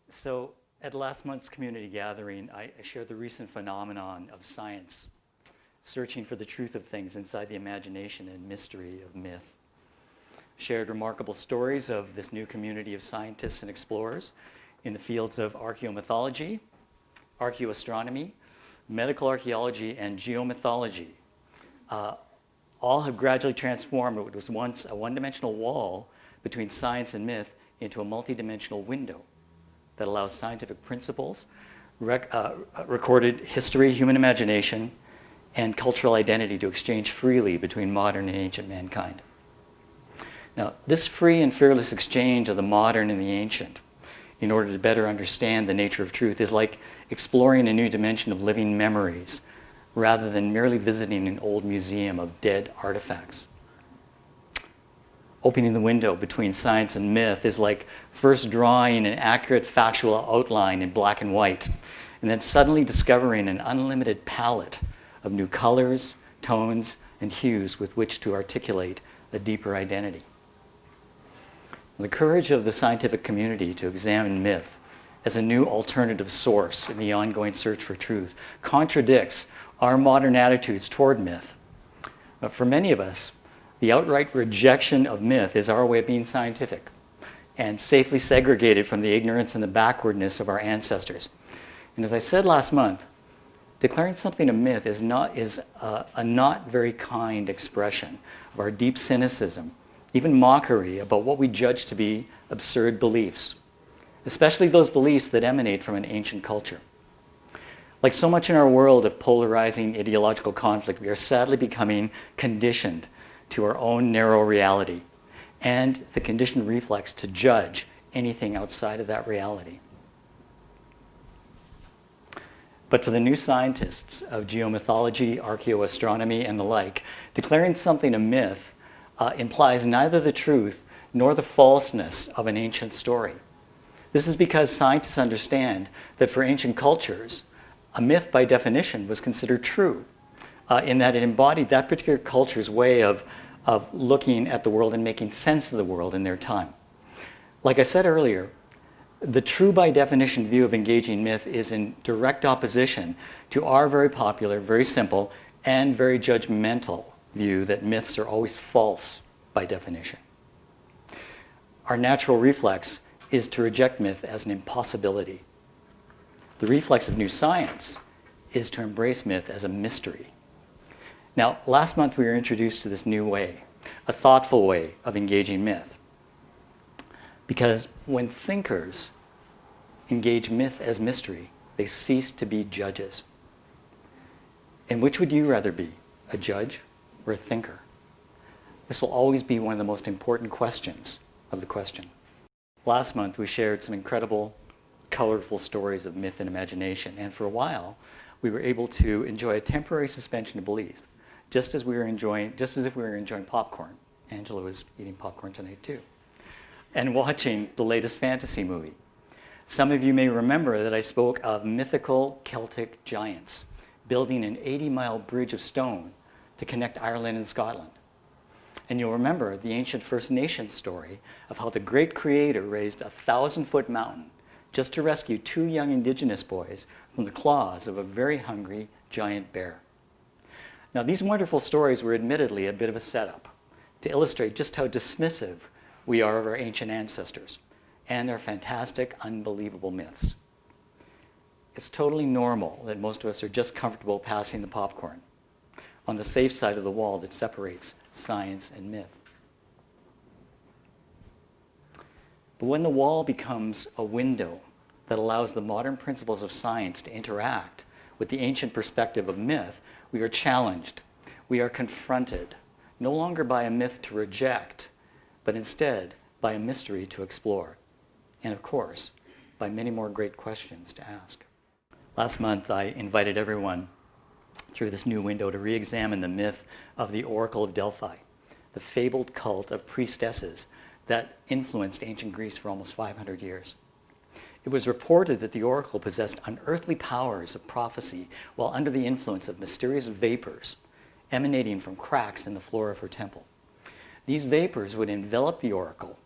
So at last month's community gathering, I shared the recent phenomenon of science, searching for the truth of things inside the imagination and mystery of myth. Shared remarkable stories of this new community of scientists and explorers in the fields of archaeomythology, archaeoastronomy, medical archaeology, and geomythology. All have gradually transformed what was once a one-dimensional wall between science and myth into a multi-dimensional window that allows scientific principles, recorded history, human imagination, and cultural identity to exchange freely between modern and ancient mankind. Now, this free and fearless exchange of the modern and the ancient, in order to better understand the nature of truth, is like exploring a new dimension of living memories, rather than merely visiting an old museum of dead artifacts. Opening the window between science and myth is like first drawing an accurate factual outline in black and white, and then suddenly discovering an unlimited palette of new colors, tones, and hues with which to articulate a deeper identity. The courage of the scientific community to examine myth as a new alternative source in the ongoing search for truth contradicts our modern attitudes toward myth. But for many of us, the outright rejection of myth is our way of being scientific and safely segregated from the ignorance and the backwardness of our ancestors. And as I said last month, declaring something a myth is a not very kind expression of our deep cynicism, even mockery about what we judge to be absurd beliefs, especially those beliefs that emanate from an ancient culture. Like so much in our world of polarizing ideological conflict, we are sadly becoming conditioned to our own narrow reality and the conditioned reflex to judge anything outside of that reality. But for the new scientists of geomythology, archaeoastronomy, and the like, declaring something a myth implies neither the truth nor the falseness of an ancient story. This is because scientists understand that for ancient cultures, a myth by definition was considered true, in that it embodied that particular culture's way of looking at the world and making sense of the world in their time. Like I said earlier, the true by definition view of engaging myth is in direct opposition to our very popular, very simple, and very judgmental view that myths are always false by definition. Our natural reflex is to reject myth as an impossibility. The reflex of new science is to embrace myth as a mystery. Now, last month we were introduced to this new way, a thoughtful way of engaging myth. Because when thinkers engage myth as mystery, they cease to be judges. And which would you rather be, a judge or a thinker? This will always be one of the most important questions of the question. Last month we shared some incredible, colorful stories of myth and imagination, and for a while we were able to enjoy a temporary suspension of belief, just as if we were enjoying popcorn. Angela was eating popcorn tonight too, and watching the latest fantasy movie. Some of you may remember that I spoke of mythical Celtic giants building an 80-mile bridge of stone to connect Ireland and Scotland. And you'll remember the ancient First Nations story of how the great creator raised a 1,000-foot mountain just to rescue 2 young indigenous boys from the claws of a very hungry giant bear. Now, these wonderful stories were admittedly a bit of a setup to illustrate just how dismissive we are of our ancient ancestors and their fantastic, unbelievable myths. It's totally normal that most of us are just comfortable passing the popcorn on the safe side of the wall that separates science and myth. But when the wall becomes a window that allows the modern principles of science to interact with the ancient perspective of myth, we are challenged. We are confronted, no longer by a myth to reject, but instead by a mystery to explore. And of course, by many more great questions to ask. Last month, I invited everyone through this new window to re-examine the myth of the Oracle of Delphi, the fabled cult of priestesses that influenced ancient Greece for almost 500 years. It was reported that the oracle possessed unearthly powers of prophecy while under the influence of mysterious vapors emanating from cracks in the floor of her temple. These vapors would envelop the oracle,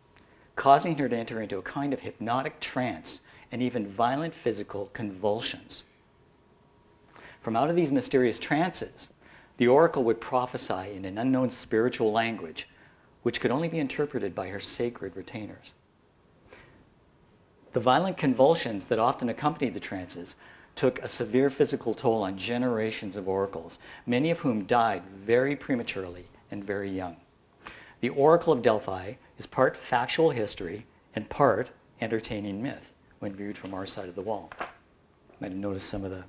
causing her to enter into a kind of hypnotic trance and even violent physical convulsions. From out of these mysterious trances, the oracle would prophesy in an unknown spiritual language, which could only be interpreted by her sacred retainers. The violent convulsions that often accompanied the trances took a severe physical toll on generations of oracles, many of whom died very prematurely and very young. The Oracle of Delphi is part factual history and part entertaining myth when viewed from our side of the wall. You might have noticed some of the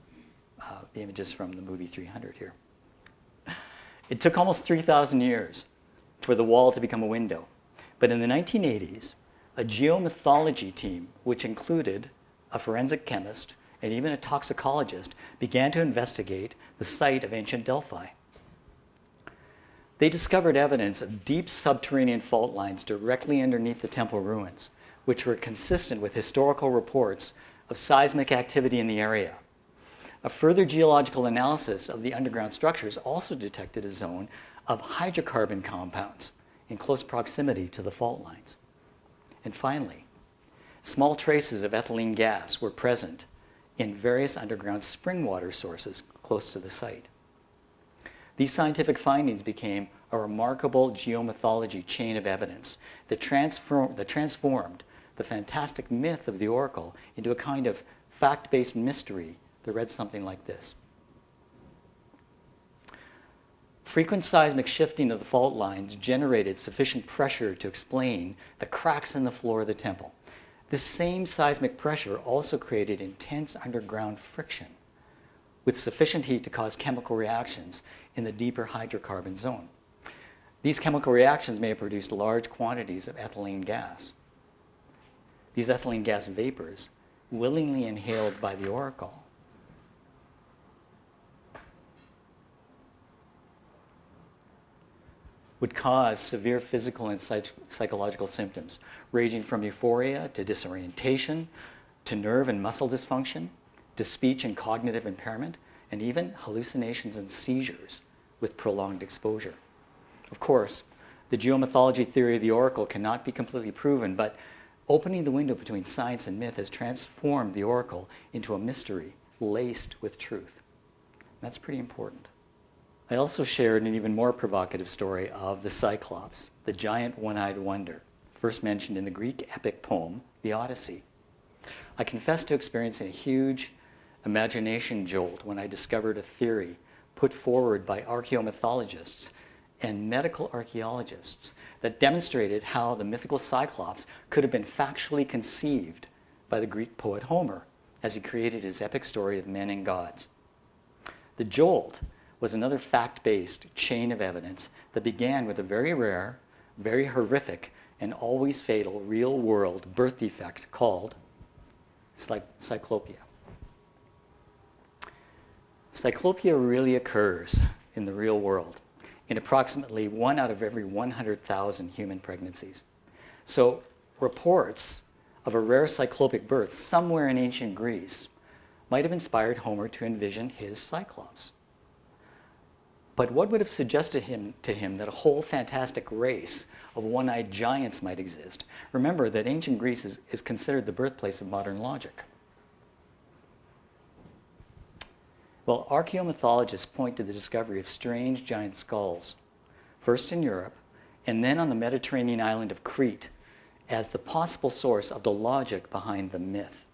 images from the movie 300 here. It took almost 3,000 years for the wall to become a window. But in the 1980s, a geomythology team, which included a forensic chemist and even a toxicologist, began to investigate the site of ancient Delphi. They discovered evidence of deep subterranean fault lines directly underneath the temple ruins, which were consistent with historical reports of seismic activity in the area. A further geological analysis of the underground structures also detected a zone of hydrocarbon compounds in close proximity to the fault lines. And finally, small traces of ethylene gas were present in various underground spring water sources close to the site. These scientific findings became a remarkable geomythology chain of evidence that transformed the fantastic myth of the oracle into a kind of fact-based mystery that read something like this. Frequent seismic shifting of the fault lines generated sufficient pressure to explain the cracks in the floor of the temple. This same seismic pressure also created intense underground friction with sufficient heat to cause chemical reactions in the deeper hydrocarbon zone. These chemical reactions may have produced large quantities of ethylene gas. These ethylene gas vapors, willingly inhaled by the oracle, would cause severe physical and psychological symptoms, ranging from euphoria to disorientation, to nerve and muscle dysfunction, to speech and cognitive impairment, and even hallucinations and seizures with prolonged exposure. Of course, the geomythology theory of the oracle cannot be completely proven, but opening the window between science and myth has transformed the oracle into a mystery laced with truth. That's pretty important. I also shared an even more provocative story of the Cyclops, the giant one-eyed wonder, first mentioned in the Greek epic poem, the Odyssey. I confess to experiencing a huge imagination jolt when I discovered a theory put forward by archaeomythologists and medical archaeologists that demonstrated how the mythical Cyclops could have been factually conceived by the Greek poet Homer as he created his epic story of men and gods. The jolt was another fact-based chain of evidence that began with a very rare, very horrific, and always fatal real-world birth defect called cyclopia. Cyclopia really occurs in the real world in approximately 1 out of every 100,000 human pregnancies. So reports of a rare cyclopic birth somewhere in ancient Greece might have inspired Homer to envision his Cyclops. But what would have suggested to him that a whole fantastic race of one-eyed giants might exist? Remember that ancient Greece is considered the birthplace of modern logic. Well, archaeomythologists point to the discovery of strange giant skulls, first in Europe and then on the Mediterranean island of Crete, as the possible source of the logic behind the myth.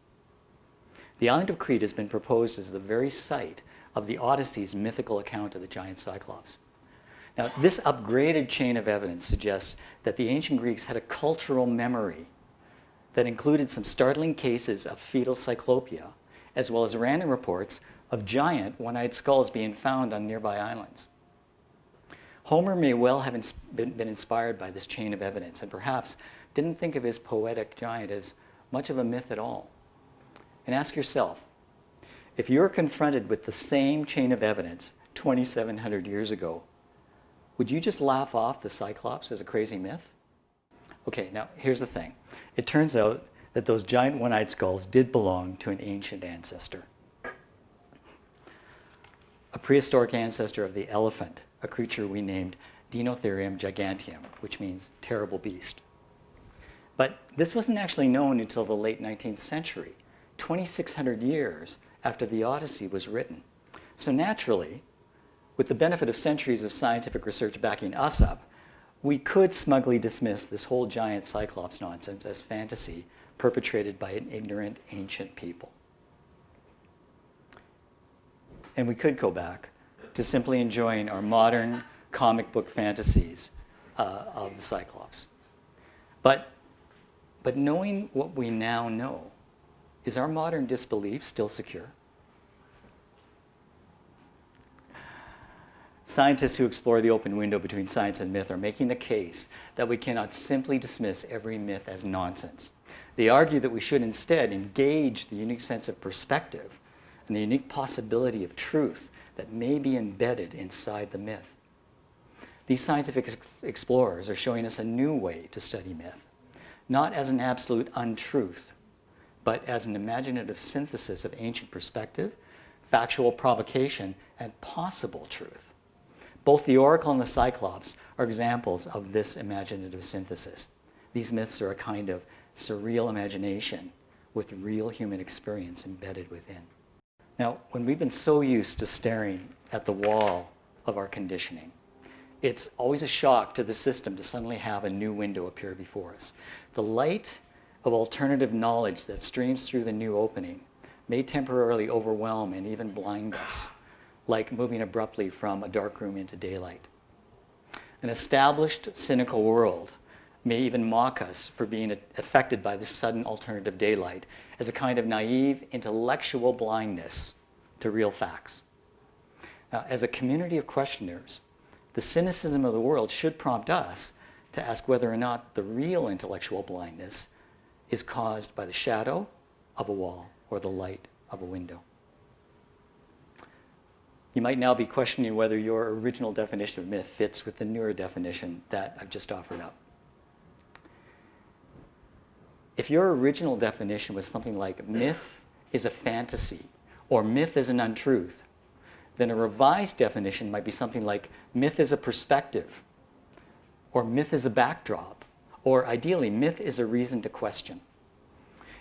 The island of Crete has been proposed as the very site of the Odyssey's mythical account of the giant Cyclops. Now, this upgraded chain of evidence suggests that the ancient Greeks had a cultural memory that included some startling cases of fetal cyclopia, as well as random reports of giant one-eyed skulls being found on nearby islands. Homer may well have been inspired by this chain of evidence and perhaps didn't think of his poetic giant as much of a myth at all. And ask yourself, if you're confronted with the same chain of evidence 2,700 years ago, would you just laugh off the Cyclops as a crazy myth? Okay, now here's the thing. It turns out that those giant one-eyed skulls did belong to an ancient ancestor. A prehistoric ancestor of the elephant, a creature we named Dinotherium giganteum, which means terrible beast. But this wasn't actually known until the late 19th century, 2,600 years after the Odyssey was written. So naturally, with the benefit of centuries of scientific research backing us up, we could smugly dismiss this whole giant Cyclops nonsense as fantasy perpetrated by an ignorant ancient people. And we could go back to simply enjoying our modern comic book fantasies of the Cyclops. But knowing what we now know, is our modern disbelief still secure? Scientists who explore the open window between science and myth are making the case that we cannot simply dismiss every myth as nonsense. They argue that we should instead engage the unique sense of perspective and the unique possibility of truth that may be embedded inside the myth. These scientific explorers are showing us a new way to study myth, not as an absolute untruth, but as an imaginative synthesis of ancient perspective, factual provocation, and possible truth. Both the Oracle and the Cyclops are examples of this imaginative synthesis. These myths are a kind of surreal imagination with real human experience embedded within. Now, when we've been so used to staring at the wall of our conditioning, it's always a shock to the system to suddenly have a new window appear before us. The light of alternative knowledge that streams through the new opening may temporarily overwhelm and even blind us, like moving abruptly from a dark room into daylight. An established, cynical world may even mock us for being affected by this sudden alternative daylight as a kind of naive intellectual blindness to real facts. Now, as a community of questioners, the cynicism of the world should prompt us to ask whether or not the real intellectual blindness is caused by the shadow of a wall or the light of a window. You might now be questioning whether your original definition of myth fits with the newer definition that I've just offered up. If your original definition was something like myth is a fantasy or myth is an untruth, then a revised definition might be something like myth is a perspective or myth is a backdrop, or ideally, myth is a reason to question.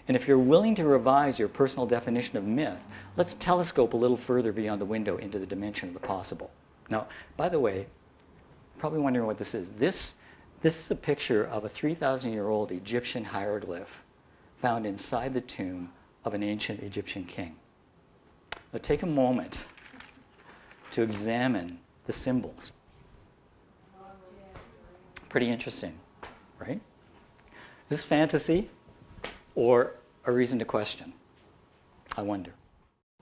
And if you're willing to revise your personal definition of myth, let's telescope a little further beyond the window into the dimension of the possible. Now, by the way, you're probably wondering what this is. This is a picture of a 3,000-year-old Egyptian hieroglyph found inside the tomb of an ancient Egyptian king. Now, take a moment to examine the symbols. Pretty interesting, right? Is this fantasy or a reason to question? I wonder.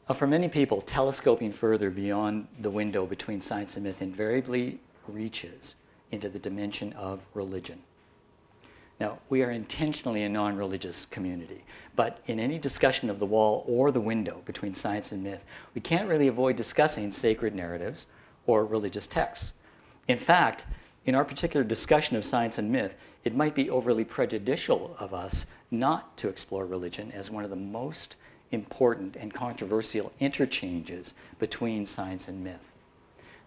Now, for many people, telescoping further beyond the window between science and myth invariably reaches into the dimension of religion. Now, we are intentionally a non-religious community, but in any discussion of the wall or the window between science and myth, we can't really avoid discussing sacred narratives or religious texts. In fact, in our particular discussion of science and myth, it might be overly prejudicial of us not to explore religion as one of the most important and controversial interchanges between science and myth.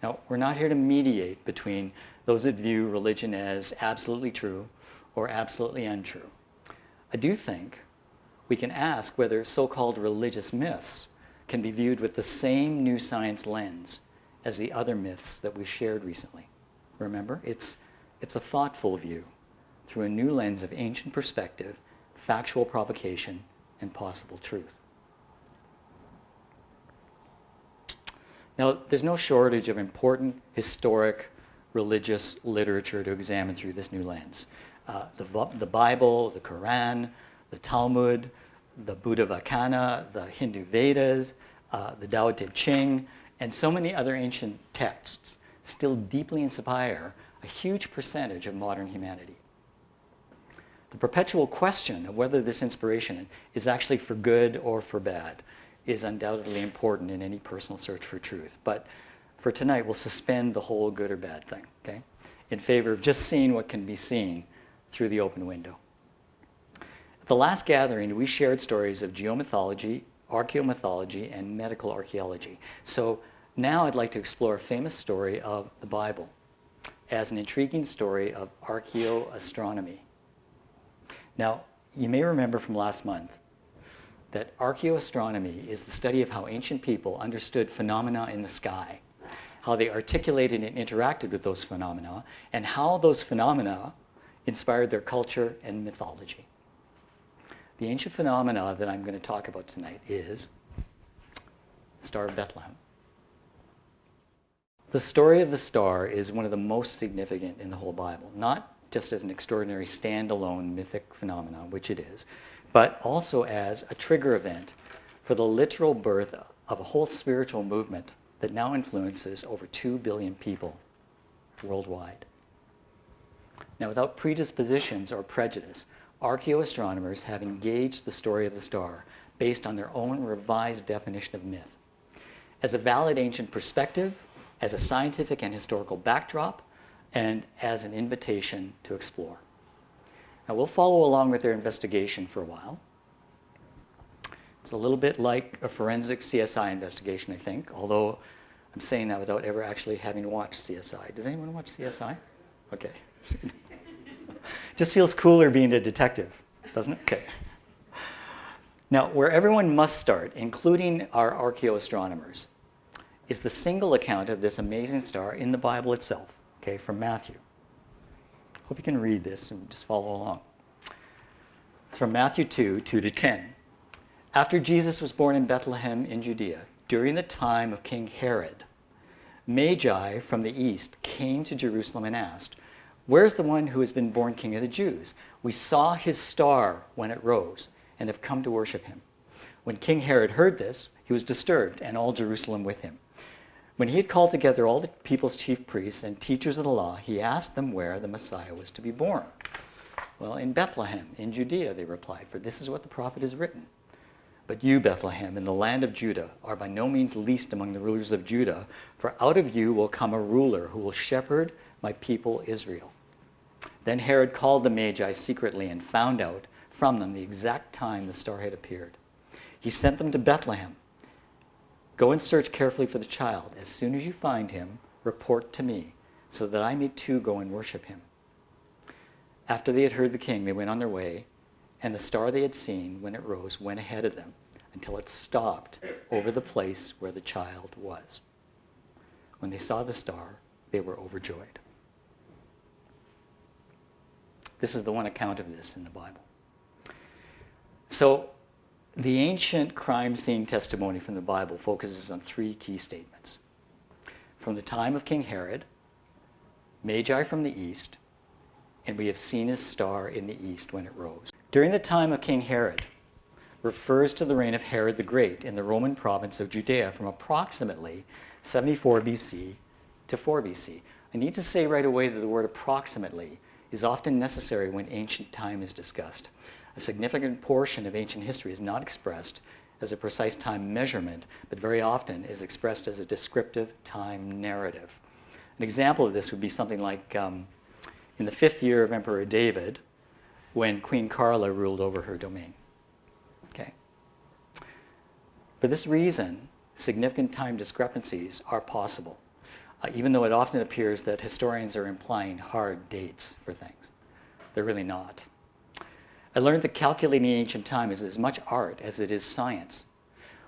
Now, we're not here to mediate between those that view religion as absolutely true or absolutely untrue. I do think we can ask whether so-called religious myths can be viewed with the same new science lens as the other myths that we've shared recently. Remember, it's a thoughtful view through a new lens of ancient perspective, factual provocation, and possible truth. Now, there's no shortage of important historic religious literature to examine through this new lens. The Bible, the Quran, the Talmud, the Buddha Vacana, the Hindu Vedas, the Tao Te Ching, and so many other ancient texts still deeply inspire a huge percentage of modern humanity. The perpetual question of whether this inspiration is actually for good or for bad is undoubtedly important in any personal search for truth. But for tonight, we'll suspend the whole good or bad thing, okay, in favor of just seeing what can be seen through the open window. At the last gathering, we shared stories of geomythology, archaeomythology, and medical archaeology. So now I'd like to explore a famous story of the Bible as an intriguing story of archaeoastronomy. Now, you may remember from last month that archaeoastronomy is the study of how ancient people understood phenomena in the sky, how they articulated and interacted with those phenomena, and how those phenomena inspired their culture and mythology. The ancient phenomena that I'm going to talk about tonight is the Star of Bethlehem. The story of the star is one of the most significant in the whole Bible, not just as an extraordinary standalone mythic phenomenon, which it is, but also as a trigger event for the literal birth of a whole spiritual movement that now influences over 2 billion people worldwide. Now, without predispositions or prejudice, archaeoastronomers have engaged the story of the star based on their own revised definition of myth. As a valid ancient perspective, as a scientific and historical backdrop, and as an invitation to explore. Now, we'll follow along with their investigation for a while. It's a little bit like a forensic CSI investigation, I think, although I'm saying that without ever actually having watched CSI. Does anyone watch CSI? Okay. Just feels cooler being a detective, doesn't it? Okay. Now, where everyone must start, including our archaeoastronomers, is the single account of this amazing star in the Bible itself, okay, from Matthew. Hope you can read this and just follow along. It's from Matthew 2, 2 to 10. After Jesus was born in Bethlehem in Judea, during the time of King Herod, Magi from the east came to Jerusalem and asked, "Where's the one who has been born King of the Jews? We saw his star when it rose and have come to worship him." When King Herod heard this, he was disturbed, and all Jerusalem with him. When he had called together all the people's chief priests and teachers of the law, he asked them where the Messiah was to be born. "Well, in Bethlehem, in Judea," they replied, "for this is what the prophet has written. But you, Bethlehem, in the land of Judah, are by no means least among the rulers of Judah, for out of you will come a ruler who will shepherd my people Israel." Then Herod called the Magi secretly and found out from them the exact time the star had appeared. He sent them to Bethlehem. "Go and search carefully for the child. As soon as you find him, report to me, so that I may too go and worship him." After they had heard the king, they went on their way, and the star they had seen when it rose went ahead of them until it stopped over the place where the child was. When they saw the star, they were overjoyed. This is the one account of this in the Bible. So, the ancient crime scene testimony from the Bible focuses on 3 key statements. From the time of King Herod, Magi from the east, and we have seen his star in the east when it rose. During the time of King Herod refers to the reign of Herod the Great in the Roman province of Judea from approximately 74 BC to 4 BC. I need to say right away that the word approximately is often necessary when ancient time is discussed. A significant portion of ancient history is not expressed as a precise time measurement, but very often is expressed as a descriptive time narrative. An example of this would be something like in the 5th year of Emperor David, when Queen Carla ruled over her domain. Okay. For this reason, significant time discrepancies are possible, even though it often appears that historians are implying hard dates for things. They're really not. I learned that calculating ancient time is as much art as it is science.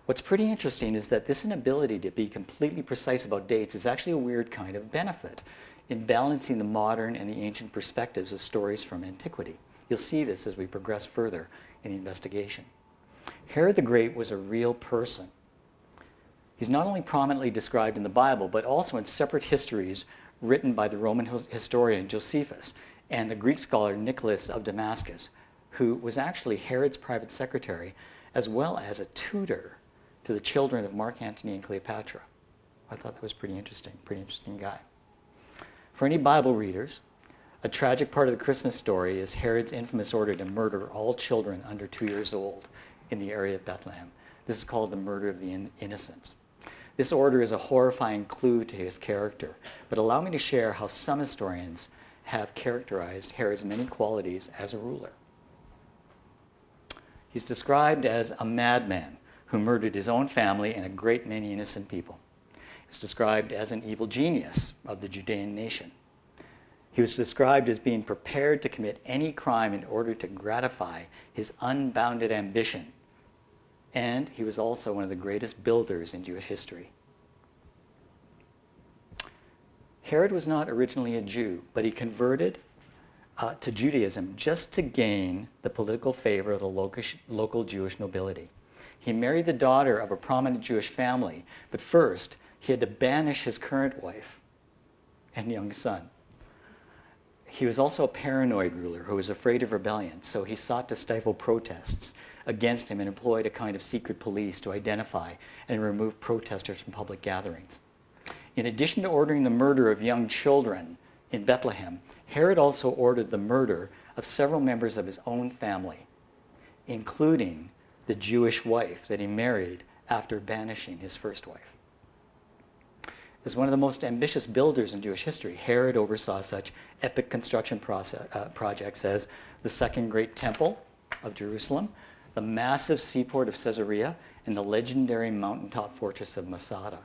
What's pretty interesting is that this inability to be completely precise about dates is actually a weird kind of benefit in balancing the modern and the ancient perspectives of stories from antiquity. You'll see this as we progress further in the investigation. Herod the Great was a real person. He's not only prominently described in the Bible, but also in separate histories written by the Roman historian Josephus and the Greek scholar Nicholas of Damascus, who was actually Herod's private secretary, as well as a tutor to the children of Mark Antony and Cleopatra. I thought that was pretty interesting guy. For any Bible readers, a tragic part of the Christmas story is Herod's infamous order to murder all children under 2 years old in the area of Bethlehem. This is called the murder of the innocents. This order is a horrifying clue to his character, but allow me to share how some historians have characterized Herod's many qualities as a ruler. He's described as a madman who murdered his own family and a great many innocent people. He's described as an evil genius of the Judean nation. He was described as being prepared to commit any crime in order to gratify his unbounded ambition and he was also one of the greatest builders in Jewish history. Herod was not originally a Jew, but he converted to Judaism just to gain the political favor of the local Jewish nobility. He married the daughter of a prominent Jewish family, but first he had to banish his current wife and young son. He was also a paranoid ruler who was afraid of rebellion, so he sought to stifle protests against him and employed a kind of secret police to identify and remove protesters from public gatherings. In addition to ordering the murder of young children in Bethlehem, Herod also ordered the murder of several members of his own family, including the Jewish wife that he married after banishing his first wife. As one of the most ambitious builders in Jewish history, Herod oversaw such epic construction projects as the Second Great Temple of Jerusalem, the massive seaport of Caesarea, and the legendary mountaintop fortress of Masada.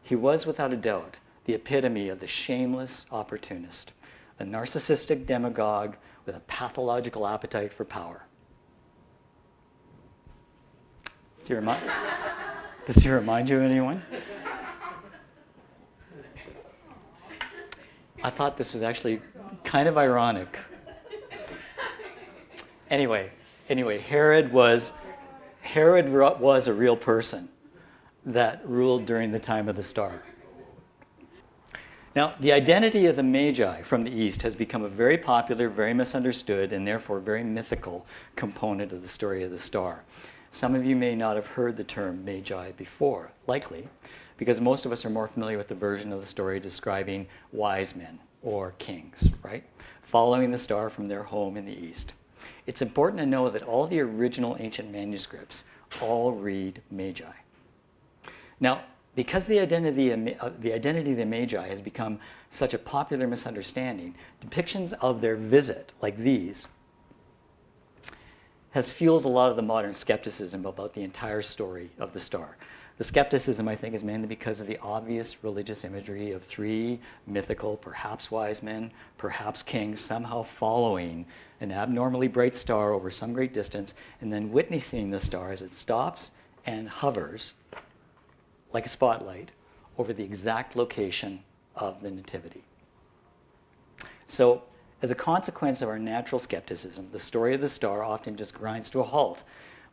He was, without a doubt, the epitome of the shameless opportunist, a narcissistic demagogue with a pathological appetite for power. Does he remind you of anyone? I thought this was actually kind of ironic. Anyway, Herod was a real person that ruled during the time of the star. Now, the identity of the Magi from the East has become a very popular, very misunderstood, and therefore very mythical component of the story of the star. Some of you may not have heard the term Magi before, likely, because most of us are more familiar with the version of the story describing wise men or kings, right? Following the star from their home in the East. It's important to know that all the original ancient manuscripts all read Magi. Now, because the identity of the Magi has become such a popular misunderstanding, depictions of their visit, like these, has fueled a lot of the modern skepticism about the entire story of the star. The skepticism, I think, is mainly because of the obvious religious imagery of three mythical, perhaps wise men, perhaps kings, somehow following an abnormally bright star over some great distance, and then witnessing the star as it stops and hovers like a spotlight over the exact location of the nativity. So, as a consequence of our natural skepticism, the story of the star often just grinds to a halt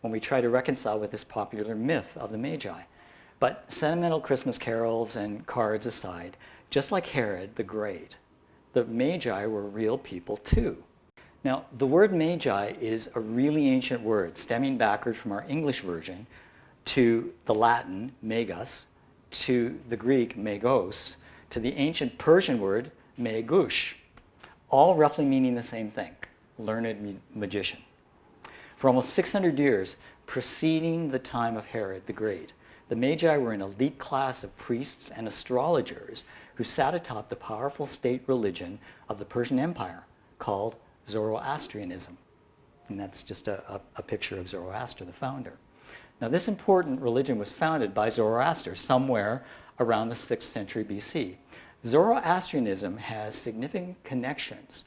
when we try to reconcile with this popular myth of the Magi. But sentimental Christmas carols and cards aside, just like Herod the Great, the Magi were real people too. Now, the word Magi is a really ancient word, stemming backwards from our English version to the Latin, megas, to the Greek, megos, to the ancient Persian word, megush, all roughly meaning the same thing, learned magician. For almost 600 years preceding the time of Herod the Great, the Magi were an elite class of priests and astrologers who sat atop the powerful state religion of the Persian Empire called Zoroastrianism. And that's just a picture of Zoroaster, the founder. Now, this important religion was founded by Zoroaster somewhere around the 6th century BC. Zoroastrianism has significant connections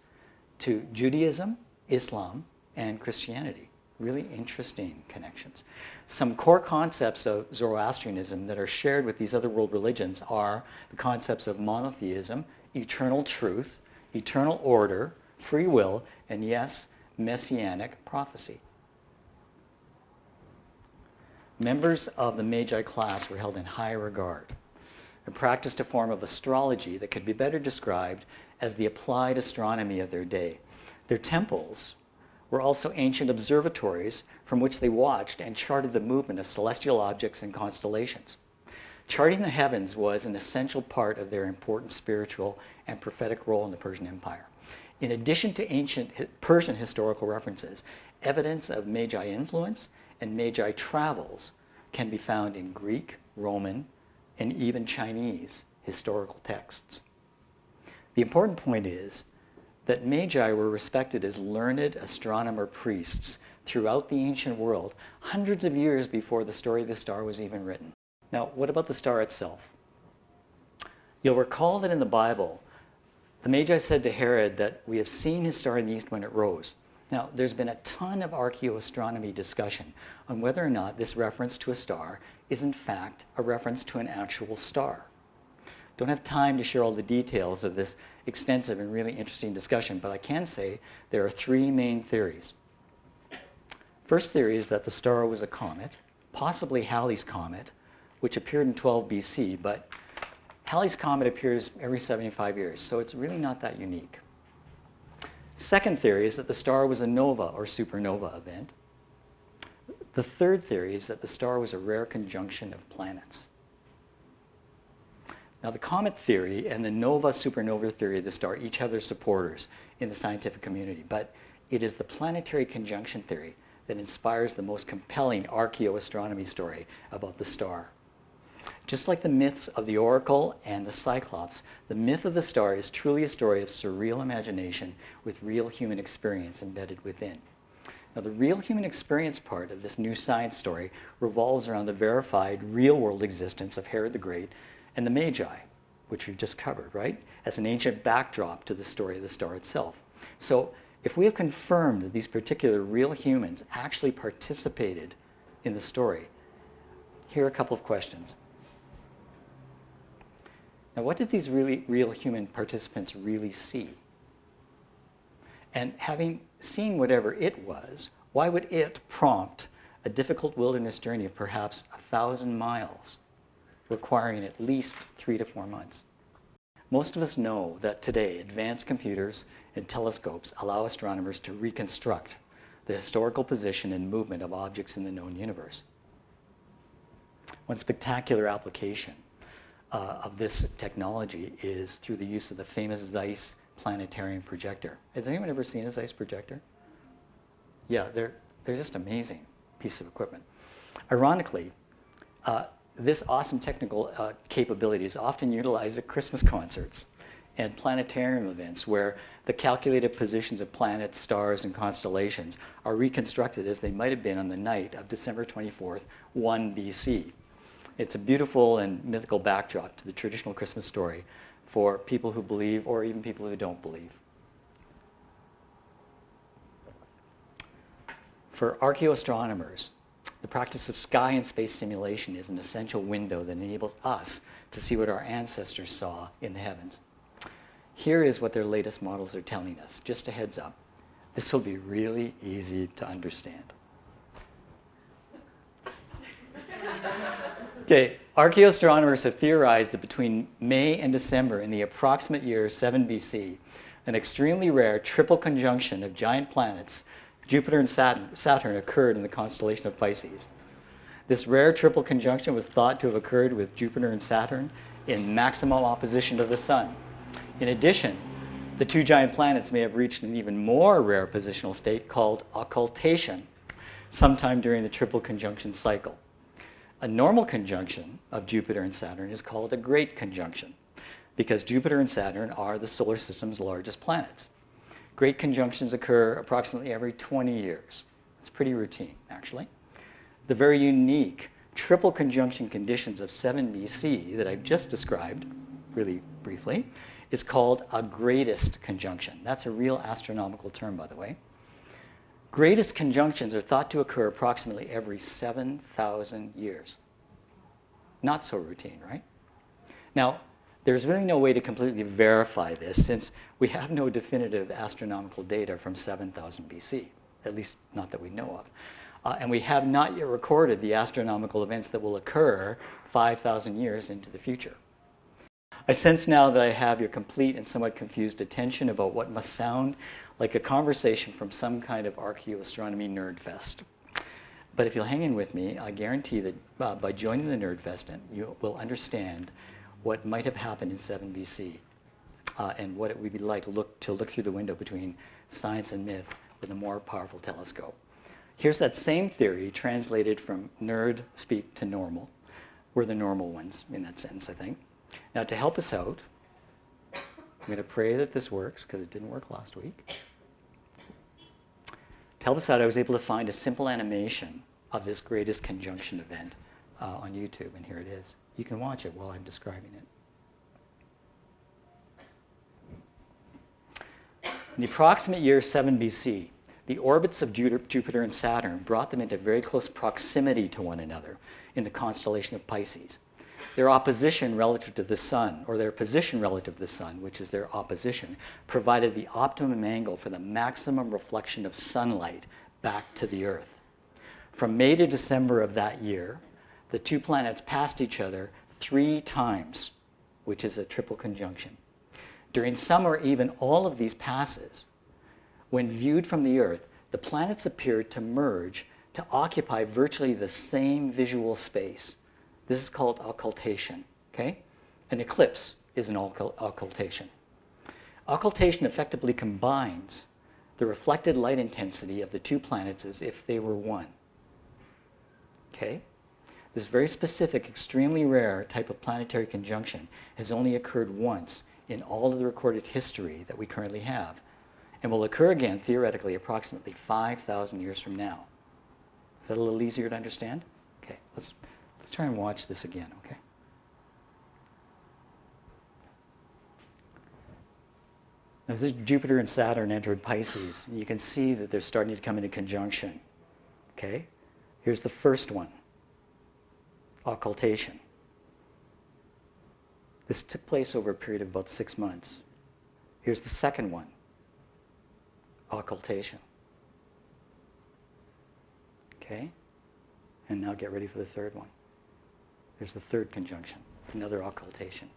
to Judaism, Islam, and Christianity. Really interesting connections. Some core concepts of Zoroastrianism that are shared with these other world religions are the concepts of monotheism, eternal truth, eternal order, free will, and yes, messianic prophecy. Members of the Magi class were held in high regard and practiced a form of astrology that could be better described as the applied astronomy of their day. Their temples were also ancient observatories from which they watched and charted the movement of celestial objects and constellations. Charting the heavens was an essential part of their important spiritual and prophetic role in the Persian Empire. In addition to ancient Persian historical references, evidence of Magi influence and Magi travels can be found in Greek, Roman, and even Chinese historical texts. The important point is that Magi were respected as learned astronomer priests throughout the ancient world, hundreds of years before the story of the star was even written. Now, what about the star itself? You'll recall that in the Bible, the Magi said to Herod that we have seen his star in the east when it rose. Now, there's been a ton of archaeoastronomy discussion on whether or not this reference to a star is in fact a reference to an actual star. Don't have time to share all the details of this extensive and really interesting discussion, but I can say there are three main theories. First theory is that the star was a comet, possibly Halley's Comet, which appeared in 12 BC, but Halley's Comet appears every 75 years, so it's really not that unique. Second theory is that the star was a nova or supernova event. The third theory is that the star was a rare conjunction of planets. Now, the comet theory and the nova-supernova theory of the star each have their supporters in the scientific community, but it is the planetary conjunction theory that inspires the most compelling archaeoastronomy story about the star. Just like the myths of the Oracle and the Cyclops, the myth of the star is truly a story of surreal imagination with real human experience embedded within. Now, the real human experience part of this new science story revolves around the verified real-world existence of Herod the Great and the Magi, which we've just covered, right, as an ancient backdrop to the story of the star itself. So, if we have confirmed that these particular real humans actually participated in the story, here are a couple of questions. Now, what did these really real human participants really see? And having seen whatever it was, why would it prompt a difficult wilderness journey of perhaps 1,000 miles, requiring at least 3 to 4 months? Most of us know that today advanced computers and telescopes allow astronomers to reconstruct the historical position and movement of objects in the known universe. One spectacular application of this technology is through the use of the famous Zeiss planetarium projector. Has anyone ever seen a Zeiss projector? Yeah, they're just amazing piece of equipment. Ironically, this awesome technical capability is often utilized at Christmas concerts and planetarium events where the calculated positions of planets, stars, and constellations are reconstructed as they might have been on the night of December 24th, 1 BC. It's a beautiful and mythical backdrop to the traditional Christmas story for people who believe or even people who don't believe. For archaeoastronomers, the practice of sky and space simulation is an essential window that enables us to see what our ancestors saw in the heavens. Here is what their latest models are telling us. Just a heads up. This will be really easy to understand. Okay, archaeoastronomers have theorized that between May and December in the approximate year 7 BC, an extremely rare triple conjunction of giant planets, Jupiter and Saturn, occurred in the constellation of Pisces. This rare triple conjunction was thought to have occurred with Jupiter and Saturn in maximum opposition to the Sun. In addition, the two giant planets may have reached an even more rare positional state called occultation sometime during the triple conjunction cycle. A normal conjunction of Jupiter and Saturn is called a great conjunction because Jupiter and Saturn are the solar system's largest planets. Great conjunctions occur approximately every 20 years. It's pretty routine, actually. The very unique triple conjunction conditions of 7 BC that I've just described, really briefly, is called a greatest conjunction. That's a real astronomical term, by the way. Greatest conjunctions are thought to occur approximately every 7,000 years. Not so routine, right? Now, there's really no way to completely verify this since we have no definitive astronomical data from 7,000 BC, at least not that we know of. And we have not yet recorded the astronomical events that will occur 5,000 years into the future. I sense now that I have your complete and somewhat confused attention about what must sound like a conversation from some kind of archaeoastronomy nerd fest. But if you'll hang in with me, I guarantee that by joining the nerd fest, you will understand what might have happened in 7 BC and what it would be like to look through the window between science and myth with a more powerful telescope. Here's that same theory translated from nerd speak to normal. We're the normal ones in that sense, I think. Now, to help us out, I'm going to pray that this works because it didn't work last week. To help us out, I was able to find a simple animation of this greatest conjunction event on YouTube, and here it is. You can watch it while I'm describing it. In the approximate year 7 BC, The orbits of Jupiter and Saturn brought them into very close proximity to one another in the constellation of Pisces. Their opposition relative to the sun, or their position relative to the sun, which is their opposition, provided the optimum angle for the maximum reflection of sunlight back to the Earth. From May to December of that year, the two planets passed each other 3 times, which is a triple conjunction. During some or even all of these passes, when viewed from the Earth, the planets appeared to merge to occupy virtually the same visual space. This is called occultation, okay? An eclipse is an occultation. Occultation effectively combines the reflected light intensity of the two planets as if they were one, okay? This very specific, extremely rare type of planetary conjunction has only occurred once in all of the recorded history that we currently have, and will occur again, theoretically, approximately 5,000 years from now. Is that a little easier to understand? Okay, let's try and watch this again, okay? As Jupiter and Saturn entered Pisces, you can see that they're starting to come into conjunction, okay? Here's the first one, occultation. This took place over a period of about 6 months. Here's the second one, occultation. Okay? And now get ready for the third one. There's the third conjunction, another occultation.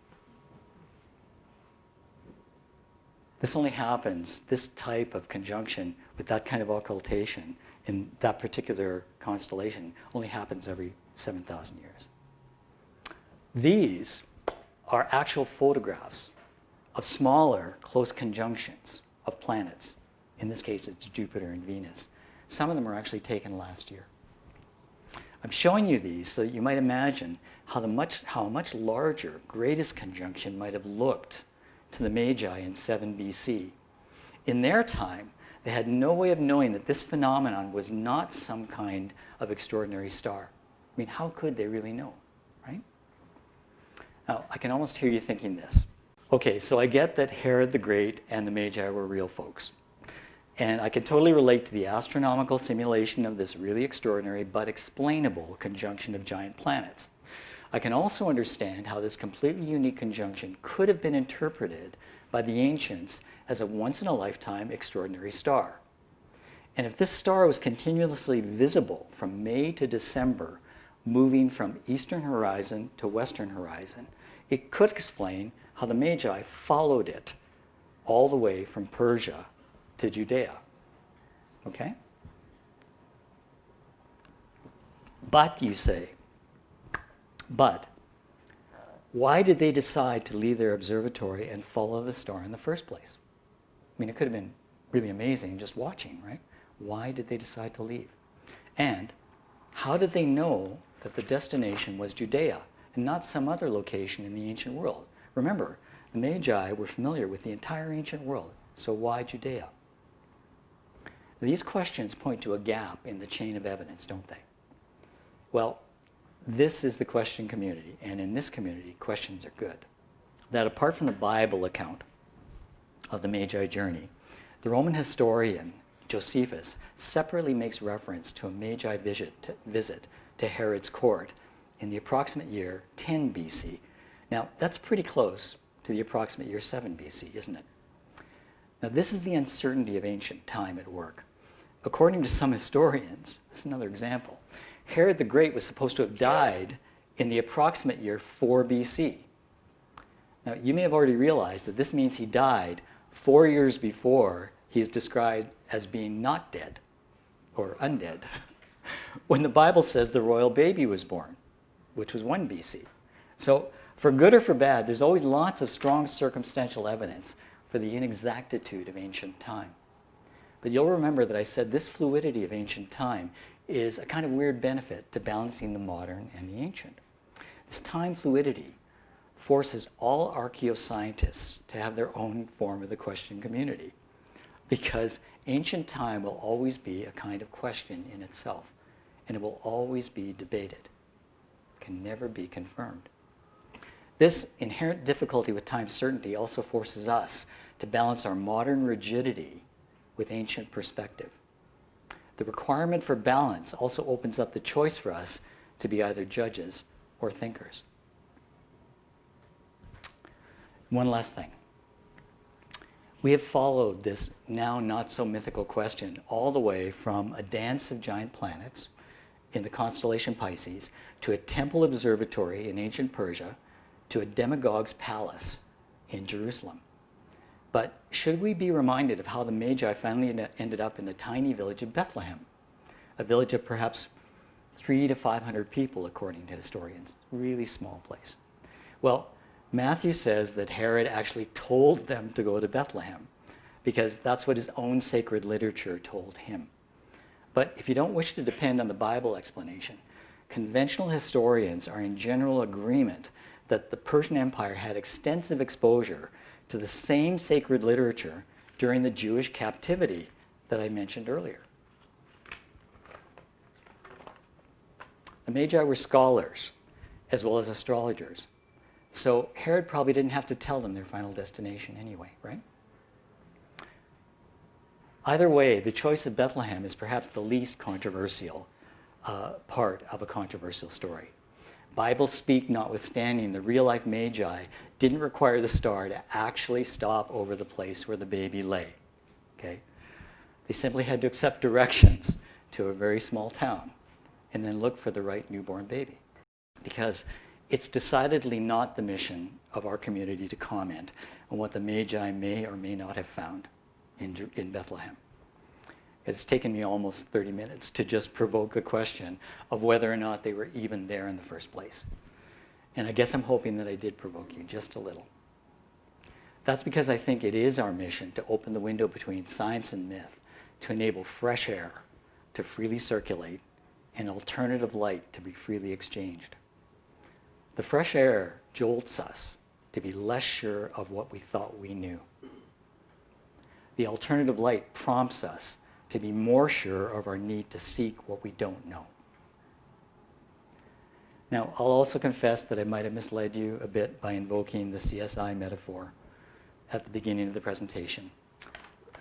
This only happens, this type of conjunction with that kind of occultation in that particular constellation only happens every 7,000 years. These are actual photographs of smaller close conjunctions of planets. In this case, it's Jupiter and Venus. Some of them are actually taken last year. I'm showing you these so that you might imagine how a much larger, greatest conjunction might have looked to the Magi in 7 BC. In their time, they had no way of knowing that this phenomenon was not some kind of extraordinary star. I mean, how could they really know, right? Now, I can almost hear you thinking this. Okay, so I get that Herod the Great and the Magi were real folks. And I can totally relate to the astronomical simulation of this really extraordinary but explainable conjunction of giant planets. I can also understand how this completely unique conjunction could have been interpreted by the ancients as a once-in-a-lifetime extraordinary star. And if this star was continuously visible from May to December, moving from eastern horizon to western horizon, it could explain how the Magi followed it all the way from Persia to Judea. Okay? But, you say, why did they decide to leave their observatory and follow the star in the first place? I mean, it could have been really amazing just watching, right? Why did they decide to leave? And how did they know that the destination was Judea and not some other location in the ancient world? Remember, the Magi were familiar with the entire ancient world, so why Judea? These questions point to a gap in the chain of evidence, don't they? Well, this is the question community, and in this community, questions are good. That apart from the Bible account of the Magi journey, the Roman historian Josephus separately makes reference to a Magi visit to Herod's court in the approximate year 10 BC. Now, that's pretty close to the approximate year 7 BC, isn't it? Now, this is the uncertainty of ancient time at work. According to some historians, this is another example, Herod the Great was supposed to have died in the approximate year 4 BC. Now, you may have already realized that this means he died 4 years before he is described as being not dead or undead, when the Bible says the royal baby was born, which was 1 BC. So, for good or for bad, there's always lots of strong circumstantial evidence for the inexactitude of ancient time. But you'll remember that I said this fluidity of ancient time is a kind of weird benefit to balancing the modern and the ancient. This time fluidity forces all archaeoscientists to have their own form of the question community, because ancient time will always be a kind of question in itself, and it will always be debated. It can never be confirmed. This inherent difficulty with time certainty also forces us to balance our modern rigidity with ancient perspective. The requirement for balance also opens up the choice for us to be either judges or thinkers. One last thing. We have followed this now not so mythical question all the way from a dance of giant planets in the constellation Pisces to a temple observatory in ancient Persia to a demagogue's palace in Jerusalem. But should we be reminded of how the Magi finally ended up in the tiny village of Bethlehem, a village of perhaps 300 to 500 people, according to historians, really small place? Well, Matthew says that Herod actually told them to go to Bethlehem because that's what his own sacred literature told him. But if you don't wish to depend on the Bible explanation, conventional historians are in general agreement that the Persian Empire had extensive exposure to the same sacred literature during the Jewish captivity that I mentioned earlier. The Magi were scholars as well as astrologers. So Herod probably didn't have to tell them their final destination anyway, right? Either way, the choice of Bethlehem is perhaps the least controversial part of a controversial story. Bible speak notwithstanding, the real-life Magi didn't require the star to actually stop over the place where the baby lay. Okay? They simply had to accept directions to a very small town and then look for the right newborn baby. Because it's decidedly not the mission of our community to comment on what the Magi may or may not have found in Bethlehem. It's taken me almost 30 minutes to just provoke the question of whether or not they were even there in the first place. And I guess I'm hoping that I did provoke you just a little. That's because I think it is our mission to open the window between science and myth, to enable fresh air to freely circulate and alternative light to be freely exchanged. The fresh air jolts us to be less sure of what we thought we knew. The alternative light prompts us to be more sure of our need to seek what we don't know. Now, I'll also confess that I might have misled you a bit by invoking the CSI metaphor at the beginning of the presentation.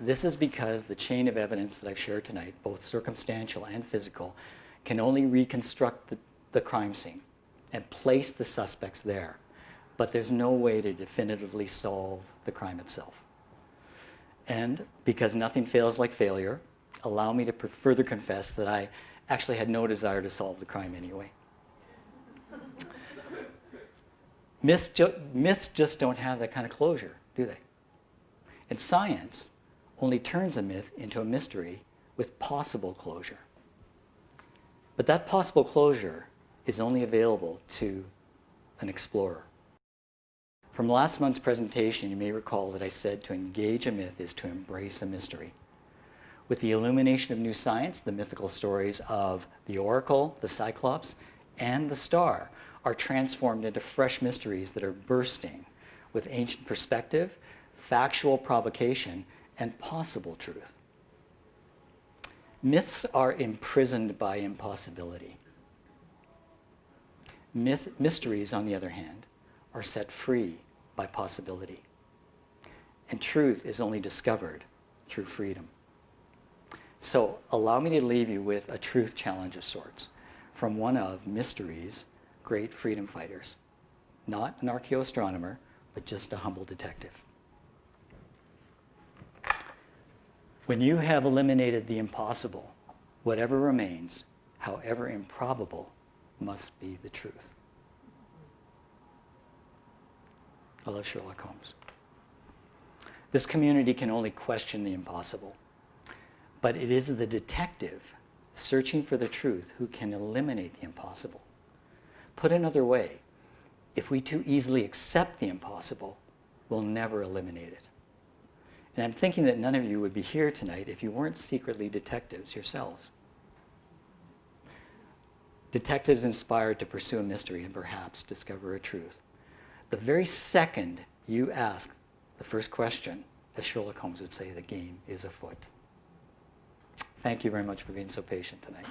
This is because the chain of evidence that I've shared tonight, both circumstantial and physical, can only reconstruct the crime scene and place the suspects there. But there's no way to definitively solve the crime itself. And because nothing fails like failure, allow me to further confess that I actually had no desire to solve the crime anyway. Myths just don't have that kind of closure, do they? And science only turns a myth into a mystery with possible closure. But that possible closure is only available to an explorer. From last month's presentation, you may recall that I said to engage a myth is to embrace a mystery. With the illumination of new science, the mythical stories of the oracle, the cyclops, and the star are transformed into fresh mysteries that are bursting with ancient perspective, factual provocation, and possible truth. Myths are imprisoned by impossibility. Mysteries, on the other hand, are set free by possibility. And truth is only discovered through freedom. So allow me to leave you with a truth challenge of sorts from one of mystery's great freedom fighters. Not an archaeoastronomer, but just a humble detective. When you have eliminated the impossible, whatever remains, however improbable, must be the truth. I love Sherlock Holmes. This community can only question the impossible, but it is the detective searching for the truth who can eliminate the impossible. Put another way, if we too easily accept the impossible, we'll never eliminate it. And I'm thinking that none of you would be here tonight if you weren't secretly detectives yourselves. Detectives inspired to pursue a mystery and perhaps discover a truth. The very second you ask the first question, as Sherlock Holmes would say, the game is afoot. Thank you very much for being so patient tonight.